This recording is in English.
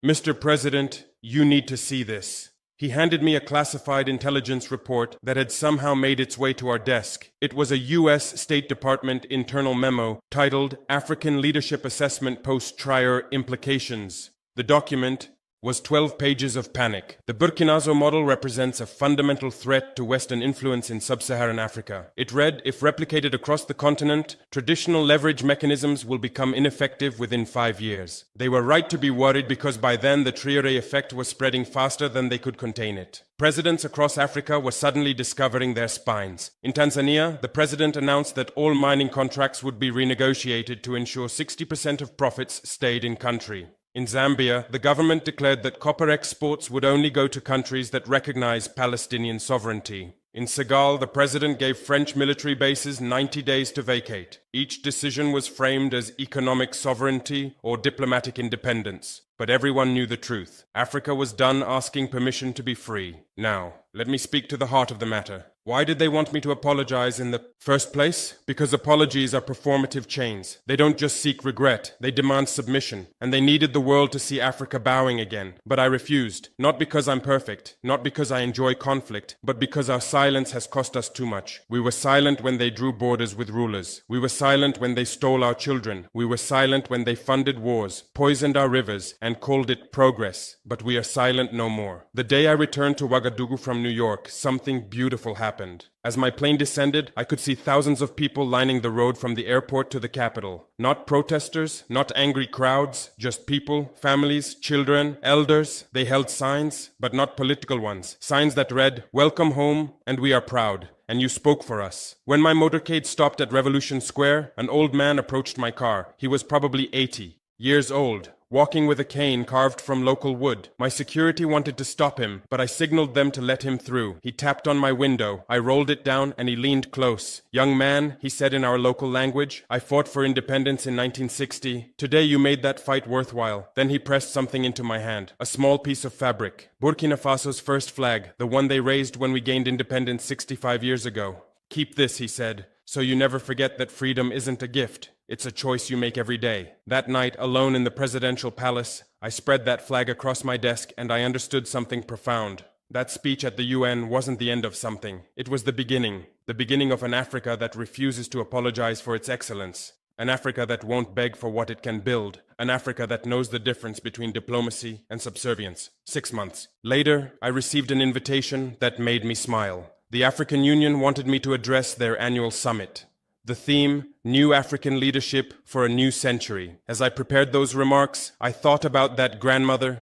Mr. President, you need to see this. He handed me a classified intelligence report that had somehow made its way to our desk. It was a U.S. State Department internal memo titled African Leadership Assessment Post-Traore Implications. The document was 12 pages of panic. The Burkina Faso model represents a fundamental threat to Western influence in sub-Saharan Africa. It read, if replicated across the continent, traditional leverage mechanisms will become ineffective within 5 years. They were right to be worried because by then the Traore effect was spreading faster than they could contain it. Presidents across Africa were suddenly discovering their spines. In Tanzania, the president announced that all mining contracts would be renegotiated to ensure 60% of profits stayed in country. In Zambia, the government declared that copper exports would only go to countries that recognize Palestinian sovereignty. In Senegal, the president gave French military bases 90 days to vacate. Each decision was framed as economic sovereignty or diplomatic independence. But everyone knew the truth. Africa was done asking permission to be free. Now, let me speak to the heart of the matter. Why did they want me to apologize in the first place? Because apologies are performative chains. They don't just seek regret, they demand submission. And they needed the world to see Africa bowing again. But I refused. Not because I'm perfect, not because I enjoy conflict, but because our silence has cost us too much. We were silent when they drew borders with rulers. We were silent when they stole our children. We were silent when they funded wars, poisoned our rivers, and called it progress. But we are silent no more. The day I returned to Ouagadougou from New York, something beautiful happened. As my plane descended, I could see thousands of people lining the road from the airport to the capital. Not protesters, not angry crowds, just people, families, children, elders. They held signs, but not political ones. Signs that read, "Welcome home, and we are proud. And you spoke for us." When my motorcade stopped at Revolution Square, an old man approached my car. He was probably 80 years old, walking with a cane carved from local wood. My security wanted to stop him, but I signaled them to let him through. He tapped on my window. I rolled it down and he leaned close. "Young man," he said in our local language, "I fought for independence in 1960. Today you made that fight worthwhile." Then he pressed something into my hand, a small piece of fabric. Burkina Faso's first flag, the one they raised when we gained independence 65 years ago. "Keep this," he said, "so you never forget that freedom isn't a gift. It's a choice you make every day." That night, alone in the presidential palace, I spread that flag across my desk and I understood something profound. That speech at the UN wasn't the end of something. It was the beginning of an Africa that refuses to apologize for its excellence. An Africa that won't beg for what it can build. An Africa that knows the difference between diplomacy and subservience. 6 months later, I received an invitation that made me smile. The African Union wanted me to address their annual summit. The theme, New African Leadership for a New Century. As I prepared those remarks, I thought about that grandmother